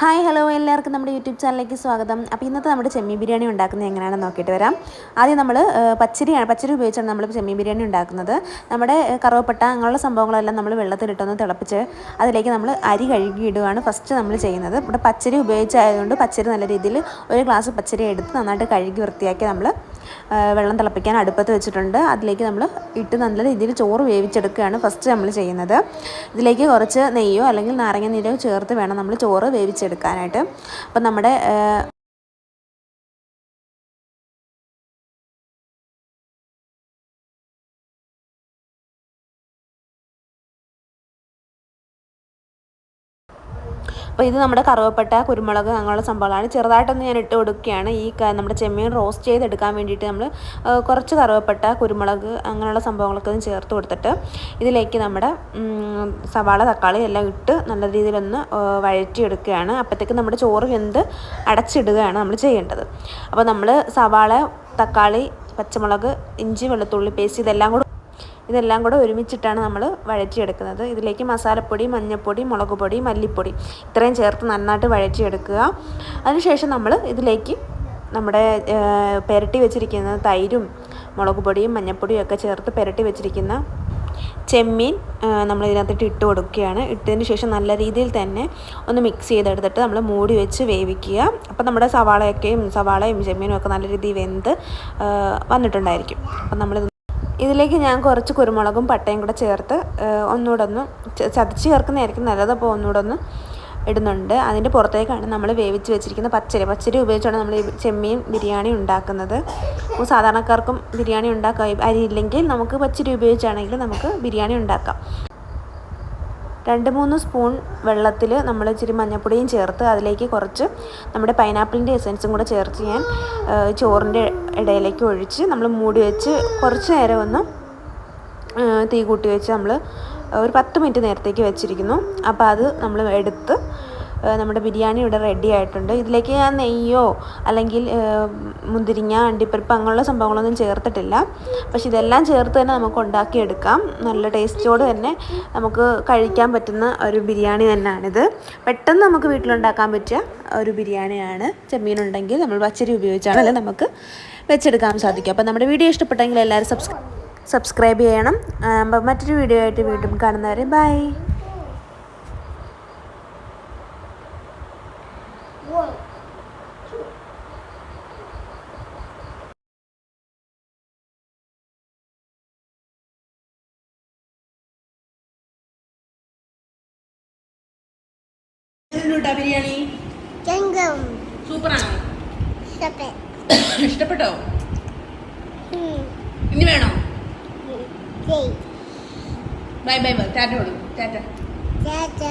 Hi hello എല്ലാവർക്കും നമ്മുടെ YouTube ചാനലിലേക്ക് സ്വാഗതം. അപ്പോൾ ഇന്നത്തെ നമ്മുടെ ചെമ്മീൻ ബിരിയാണി ഉണ്ടാക്കുന്നത് എങ്ങനെയാണെന്ന് നോക്കിയിട്ട് വരാം. ആദ്യം നമ്മൾ പച്ചരി ഉപയോഗിച്ചാണ് നമ്മൾ ചെമ്മീൻ ബിരിയാണി ഉണ്ടാക്കുന്നത്. നമ്മുടെ കറുവപ്പട്ട അങ്ങനെയുള്ള സംഭവങ്ങളെല്ലാം നമ്മൾ വെള്ളത്തിലിട്ടൊന്ന് തിളപ്പിച്ച് അതിലേക്ക് നമ്മൾ അരി കഴുകി ഇടുകയാണ് ഫസ്റ്റ് നമ്മൾ ചെയ്യുന്നത്. ഇവിടെ പച്ചരി ഉപയോഗിച്ചായതുകൊണ്ട് പച്ചരി നല്ല രീതിയിൽ ഒരു ഗ്ലാസ് പച്ചരി എടുത്ത് നന്നായിട്ട് കഴുകി വൃത്തിയാക്കി നമ്മൾ വെള്ളം തിളപ്പിക്കാൻ അടുപ്പത്ത് വെച്ചിട്ടുണ്ട്. അതിലേക്ക് നമ്മൾ ഇട്ട് നല്ല രീതിയിൽ ചോറ് വേവിച്ചെടുക്കുകയാണ് ഫസ്റ്റ് നമ്മൾ ചെയ്യുന്നത്. ഇതിലേക്ക് കുറച്ച് നെയ്യോ അല്ലെങ്കിൽ നാരങ്ങ നീരോ ചേർത്ത് വേണം നമ്മൾ ചോറ് വേവിച്ചെടുക്കാനായിട്ട്. അപ്പം നമ്മുടെ അപ്പോൾ ഇത് നമ്മുടെ കറുവപ്പട്ട, കുരുമുളക് അങ്ങനെയുള്ള സംഭവങ്ങളാണ്. ചെറുതായിട്ടൊന്ന് ഞാൻ ഇട്ട് കൊടുക്കുകയാണ്. ഈ നമ്മുടെ ചെമ്മീൻ റോസ്റ്റ് ചെയ്തെടുക്കാൻ വേണ്ടിയിട്ട് നമ്മൾ കുറച്ച് കറുവപ്പട്ട, കുരുമുളക് അങ്ങനെയുള്ള സംഭവങ്ങളൊക്കെ ഒന്ന് ചേർത്ത് കൊടുത്തിട്ട് ഇതിലേക്ക് നമ്മുടെ സവാള, തക്കാളി എല്ലാം ഇട്ട് നല്ല രീതിയിലൊന്ന് വഴറ്റിയെടുക്കുകയാണ്. അപ്പോഴത്തേക്ക് നമ്മുടെ ചോറ് വെന്ത് അടച്ചിടുകയാണ് നമ്മൾ ചെയ്യേണ്ടത്. അപ്പോൾ നമ്മൾ സവാള, തക്കാളി, പച്ചമുളക്, ഇഞ്ചി, വെളുത്തുള്ളി പേസ്റ്റ് ഇതെല്ലാം കൂടെ ഒരുമിച്ചിട്ടാണ് നമ്മൾ വഴറ്റിയെടുക്കുന്നത്. ഇതിലേക്ക് മസാലപ്പൊടി, മഞ്ഞൾപ്പൊടി, മുളക് പൊടി, മല്ലിപ്പൊടി ഇത്രയും ചേർത്ത് നന്നായിട്ട് വഴറ്റിയെടുക്കുക. അതിനുശേഷം നമ്മൾ ഇതിലേക്ക് നമ്മുടെ പുരട്ടി വെച്ചിരിക്കുന്ന തൈരും മുളക് പൊടിയും മഞ്ഞൾപ്പൊടിയും ഒക്കെ ചേർത്ത് പുരട്ടി വെച്ചിരിക്കുന്ന ചെമ്മീൻ നമ്മൾ ഇതിനകത്തിട്ട് ഇട്ട് കൊടുക്കുകയാണ്. ഇട്ടതിന് ശേഷം നല്ല രീതിയിൽ തന്നെ ഒന്ന് മിക്സ് ചെയ്തെടുത്തിട്ട് നമ്മൾ മൂടി വെച്ച് വേവിക്കുക. അപ്പോൾ നമ്മുടെ സവാളയും ചെമ്മീനും ഒക്കെ നല്ല രീതിയിൽ വെന്ത് വന്നിട്ടുണ്ടായിരിക്കും. അപ്പം നമ്മൾ ഇതിലേക്ക് ഞാൻ കുറച്ച് കുരുമുളകും പട്ടയും കൂടെ ചേർത്ത് ഒന്നുകൂടെ ഒന്ന് ചതച്ച് ചേർക്കുന്നതായിരിക്കും നല്ലത്. അപ്പോൾ ഒന്നുകൂടെ ഒന്ന് ഇടുന്നുണ്ട്. അതിൻ്റെ പുറത്തേക്കാണ് നമ്മൾ വേവിച്ച് വെച്ചിരിക്കുന്ന പച്ചരി ഉപയോഗിച്ചാണ് നമ്മൾ ഈ ചെമ്മീൻ ബിരിയാണി ഉണ്ടാക്കുന്നത്. അപ്പോൾ സാധാരണക്കാർക്കും ബിരിയാണി ഉണ്ടാക്കാം. അരി ഇല്ലെങ്കിൽ നമുക്ക് പച്ചരി ഉപയോഗിച്ചാണെങ്കിൽ നമുക്ക് ബിരിയാണി ഉണ്ടാക്കാം. 2-3 സ്പൂൺ വെള്ളത്തിൽ നമ്മൾ ഇച്ചിരി മഞ്ഞൾപ്പൊടിയും ചേർത്ത് അതിലേക്ക് കുറച്ച് നമ്മുടെ പൈനാപ്പിളിൻ്റെ എസൻസും കൂടെ ചേർത്ത് ഞാൻ ചോറിൻ്റെ ഇടയിലേക്ക് ഒഴിച്ച് നമ്മൾ മൂടി വെച്ച് കുറച്ച് നേരം ഒന്ന് തീ കൂട്ടി വെച്ച് നമ്മൾ ഒരു 10 മിനിറ്റ് നേരത്തേക്ക് വെച്ചിരിക്കുന്നു. അപ്പോൾ അത് നമ്മൾ എടുത്ത് നമ്മുടെ ബിരിയാണി ഇവിടെ റെഡി ആയിട്ടുണ്ട്. ഇതിലേക്ക് ഞാൻ നെയ്യോ അല്ലെങ്കിൽ മുന്തിരിങ്ങ, അണ്ടിപ്പരിപ്പ് അങ്ങനെയുള്ള സംഭവങ്ങളൊന്നും ചേർത്തിട്ടില്ല. പക്ഷെ ഇതെല്ലാം ചേർത്ത് തന്നെ നമുക്ക് ഉണ്ടാക്കിയെടുക്കാം. നല്ല ടേസ്റ്റോട് തന്നെ നമുക്ക് കഴിക്കാൻ പറ്റുന്ന ഒരു ബിരിയാണി തന്നെയാണിത്. പെട്ടെന്ന് നമുക്ക് വീട്ടിലുണ്ടാക്കാൻ പറ്റിയ ഒരു ബിരിയാണിയാണ്. ചെമ്മീനുണ്ടെങ്കിൽ നമ്മൾ പച്ചരി ഉപയോഗിച്ചാണെങ്കിൽ നമുക്ക് വെച്ചെടുക്കാൻ സാധിക്കും. അപ്പോൾ നമ്മുടെ വീഡിയോ ഇഷ്ടപ്പെട്ടെങ്കിൽ എല്ലാവരും സബ്സ്ക്രൈബ് ചെയ്യണം. മറ്റൊരു വീഡിയോ ആയിട്ട് വീണ്ടും കാണുന്നവരെ ബൈ. ബിരിയാണി സൂപ്പറാണോ? ഇഷ്ടപ്പെട്ടോ? ഇനി വേണോ? Bye bye bye. ടാറ്റ.